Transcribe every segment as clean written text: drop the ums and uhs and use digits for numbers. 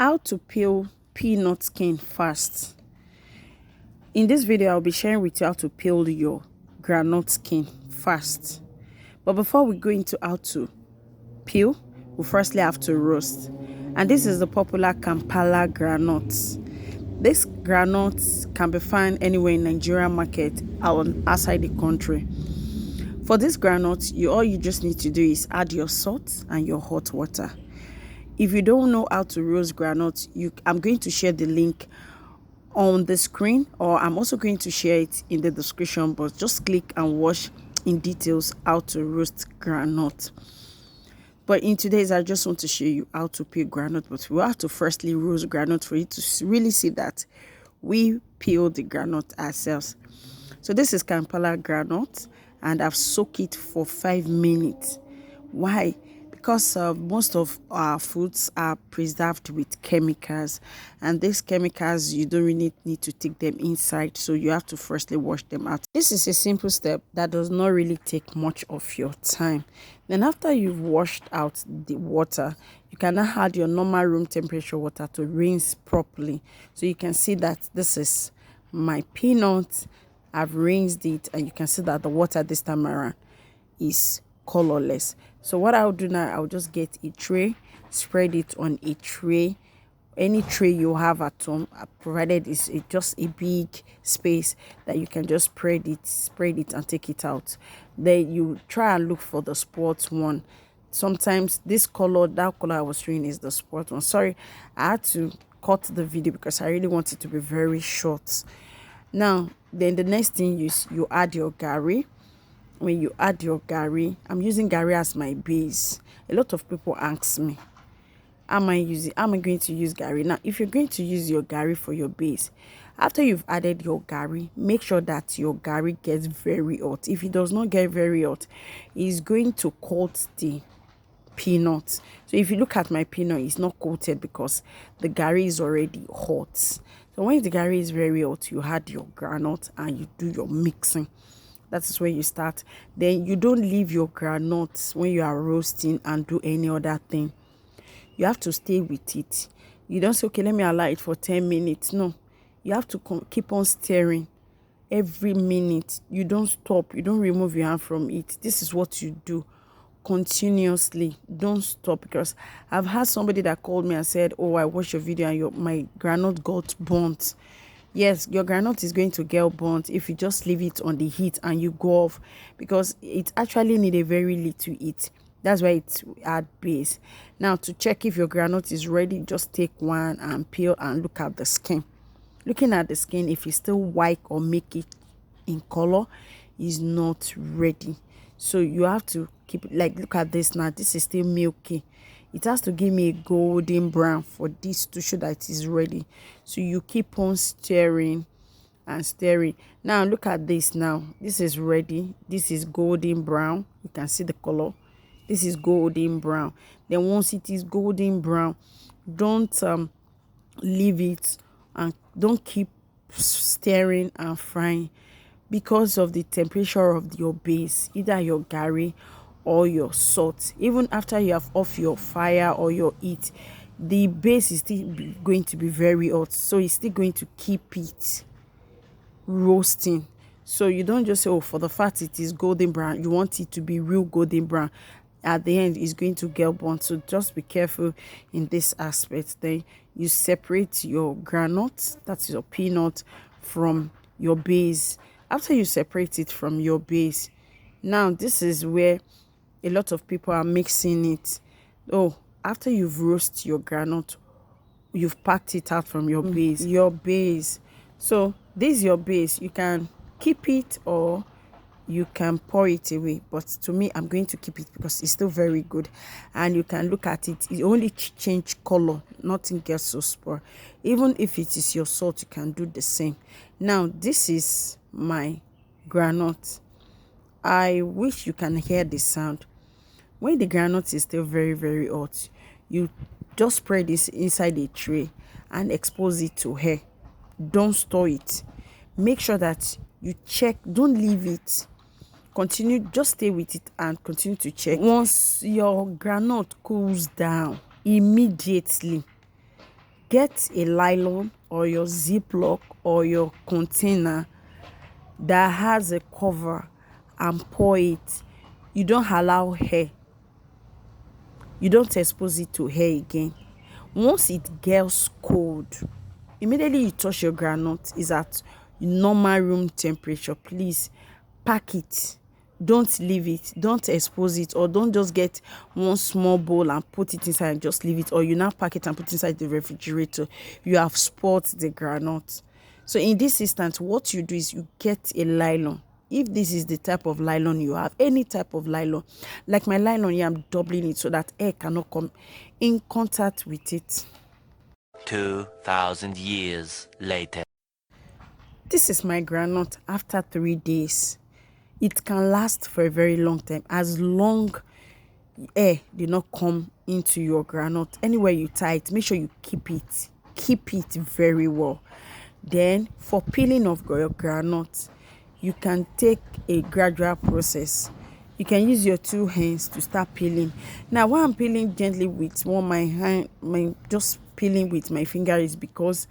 How to peel peanut skin fast. In this video, I'll be sharing with you how to peel your groundnut skin fast. But before we go into how to peel, we firstly have to roast. And this is the popular Kampala groundnut. This groundnut can be found anywhere in Nigerian market or outside the country. For this groundnut, all you just need to do is add your salt and your hot water. If you don't know how to roast groundnut, I'm going to share the link on the screen, or I'm also going to share it in the description box. Just click and watch in details how to roast groundnut. But in today's, I just want to show you how to peel groundnut. But we have to firstly roast groundnut for you to really see that we peel the groundnut ourselves. So this is Kampala groundnut, and I've soaked it for 5 minutes. Why? Because most of our foods are preserved with chemicals, and these chemicals, you don't really need to take them inside, so you have to firstly wash them out. This is a simple step that does not really take much of your time. Then after you've washed out the water, you can now add your normal room temperature water to rinse properly. So you can see that this is my peanut. I've rinsed it, and you can see that the water this time around is colorless. So what I'll do now, I'll just get a tray, spread it on a tray, any tray you have at home, provided it's just a big space that you can just spread it and take it out. Then you try and look for the sports one. Sometimes that color I was showing is the sport one. Sorry, I had to cut the video because I really want it to be very short. Now, then the next thing is you add your gari. When you add your gari, I'm using gari as my base. A lot of people ask me, am I going to use gari? Now, if you're going to use your gari for your base, after you've added your gari, make sure that your gari gets very hot. If it does not get very hot, it's going to coat the peanuts. So if you look at my peanut, it's not coated because the gari is already hot. So when the gari is very hot, you add your groundnut and you do your mixing. That is where you start. Then you don't leave your groundnuts when you are roasting and do any other thing. You have to stay with it. You don't say, okay, let me allow it for 10 minutes. No, you have to keep on stirring every minute. You don't stop. You don't remove your hand from it. This is what you do continuously. Don't stop, because I've had somebody that called me and said, oh, I watched your video and my groundnut got burnt. Yes, your groundnut is going to get burnt if you just leave it on the heat and you go off, because it actually needs a very little heat. That's why it's at base. Now, to check if your groundnut is ready, just take one and peel and look at the skin. Looking at the skin, if it's still white or make it in color, is not ready. So you have to keep it, like, look at this now. This is still milky. It has to give me a golden brown for this to show that it is ready. So you keep on stirring and stirring. Now look at this now. This is ready. This is golden brown. You can see the color. This is golden brown. Then once it is golden brown, don't leave it and don't keep stirring and frying, because of the temperature of your base, either your gari or your salt. Even after you have off your fire or your heat, the base is still going to be very hot, so it's still going to keep it roasting. So you don't just say, oh, for the fact it is golden brown, you want it to be real golden brown. At the end, it's going to get burnt. So just be careful in this aspect. Then you separate your groundnut, that's your peanut, from your base. After you separate it from your base, now this is where a lot of people are mixing it. Oh, after you've roasted your groundnut, you've packed it out from your base. Your base. So this is your base. You can keep it or you can pour it away. But to me, I'm going to keep it because it's still very good. And you can look at it. It only change color. Nothing gets so spoiled. Even if it is your salt, you can do the same. Now, this is my groundnut. I wish you can hear the sound. When the groundnut is still very, very hot, you just spread this inside a tray and expose it to air. Don't store it. Make sure that you check. Don't leave it. Continue, just stay with it and continue to check. Once your groundnut cools down, immediately get a nylon or your ziploc or your container that has a cover and pour it. You don't allow hair, you don't expose it to hair again. Once it gets cold, immediately you touch your groundnut is at normal room temperature. Please pack it, don't leave it, don't expose it, or don't just get one small bowl and put it inside and just leave it, or you now pack it and put it inside the refrigerator. You have spoiled the groundnut. So in this instance, what you do is you get a nylon. If this is the type of nylon you have, any type of nylon, like my nylon here, I'm doubling it so that air cannot come in contact with it. 2,000 years later. This is my groundnut after 3 days. It can last for a very long time, as long air did not come into your groundnut. Anywhere you tie it, make sure you keep it very well. Then for peeling of your groundnut, you can take a gradual process. You can use your 2 hands to start peeling. Now, why I'm peeling gently with my hand, just peeling with my finger, is because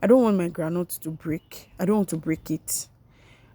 I don't want my groundnut to break. I don't want to break it.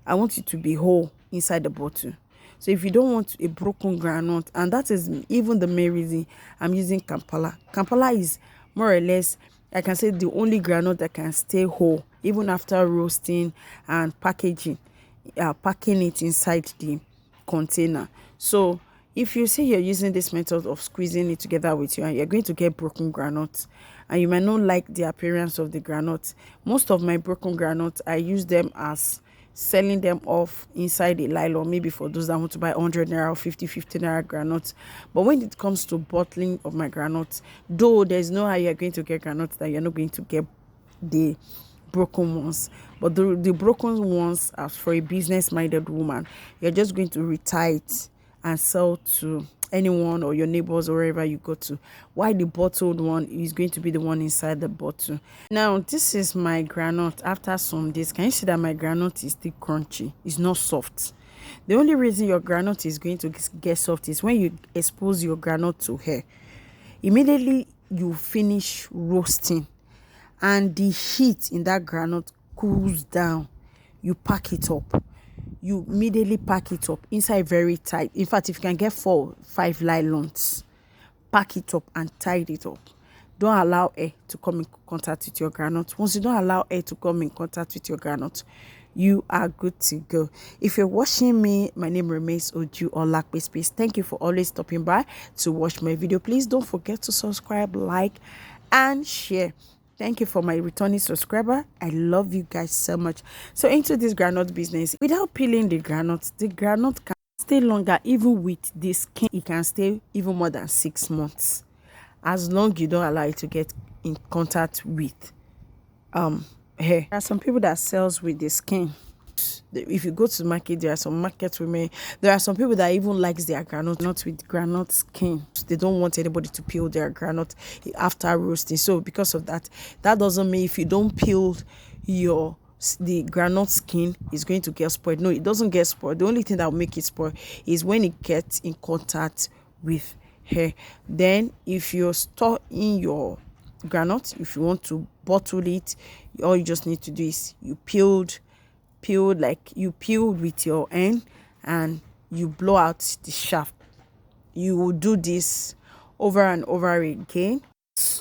I want it to be whole inside the bottle. So if you don't want a broken groundnut, and that is even the main reason I'm using Kampala. Kampala is more or less, I can say, the only groundnut that can stay whole even after roasting and packing it inside the container. So if you say you're using this method of squeezing it together with you, and you're going to get broken groundnuts, and you might not like the appearance of the groundnut. Most of my broken groundnuts, I use them as selling them off inside a nylon, maybe for those that want to buy 100 naira or 50 naira groundnuts. But when it comes to bottling of my groundnuts, though there's no how you're going to get groundnuts that you're not going to get the broken ones, but the broken ones are for a business-minded woman. You're just going to retie it and sell to anyone or your neighbors or wherever you go to, while the bottled one is going to be the one inside the bottle. Now, this is my groundnut after some days. Can you see that my groundnut is still crunchy? It's not soft. The only reason your groundnut is going to get soft is when you expose your groundnut to air. Immediately you finish roasting and the heat in that groundnut cools down, you pack it up. You immediately pack it up inside very tight. In fact, if you can get 4-5 nylons, pack it up and tie it up. Don't allow air to come in contact with your groundnut. Once you don't allow air to come in contact with your groundnut, you are good to go. If you're watching me, my name remains Oju or Lakpe. Thank you for always stopping by to watch my video. Please don't forget to subscribe, like, and share. Thank you for my returning subscriber. I love you guys so much. So into this groundnut business, without peeling the groundnut can stay longer. Even with this skin, it can stay even more than 6 months, as long as you don't allow it to get in contact with hair. There are some people that sells with the skin. If you go to the market, there are some market women. There are some people that even likes their groundnut not with groundnut skin. They don't want anybody to peel their groundnut after roasting. So because of that, that doesn't mean if you don't peel the groundnut skin is going to get spoiled. No, it doesn't get spoiled. The only thing that will make it spoil is when it gets in contact with hair. Then if you store in your groundnut, if you want to bottle it, all you just need to do is you peel with your hand and you blow out the shaft. You will do this over and over again.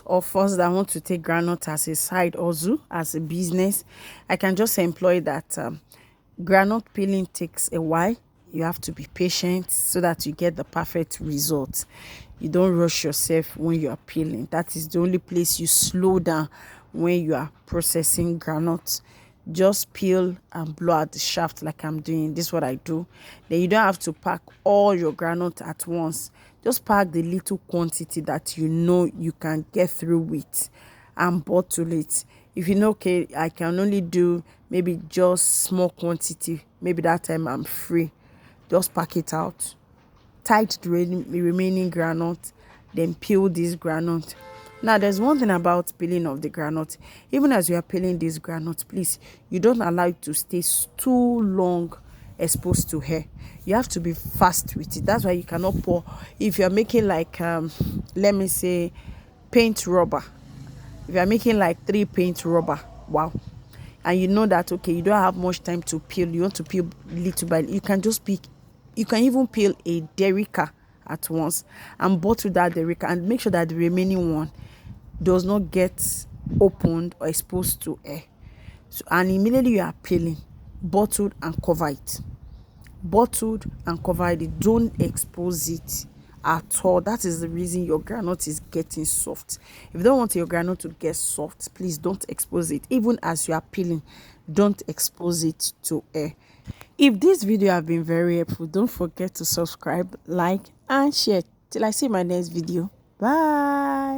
Of us that want to take groundnut as a side hustle, as a business, I can just employ that. Groundnut peeling takes a while. You have to be patient so that you get the perfect result. You don't rush yourself when you are peeling. That is the only place you slow down when you are processing groundnut. Just peel and blow out the shaft like I'm doing. This is what I do. Then you don't have to pack all your groundnut at once. Just pack the little quantity that you know you can get through with and bottle it. If you know, okay, I can only do maybe just small quantity, maybe that time I'm free, just pack it out, tight the remaining groundnut, then peel this groundnut. Now, there's one thing about peeling of the groundnut. Even as you are peeling this groundnut, please, you don't allow it to stay too long exposed to hair. You have to be fast with it. That's why you cannot pour. If you're making like, let me say, paint rubber, If you are making like 3 paint rubber, wow, and you know that okay, you don't have much time to peel, you want to peel little by little, you can just pick, you can even peel a derica at once and bottle that derica and make sure that the remaining one does not get opened or exposed to air. So, and immediately you are peeling, bottled and cover it. Bottled and covered it. Don't expose it at all. That is the reason your groundnut is getting soft. If you don't want your groundnut to get soft, please don't expose it. Even as you are peeling, don't expose it to air. If this video have been very helpful, don't forget to subscribe, like and share. Till I see my next video. Bye.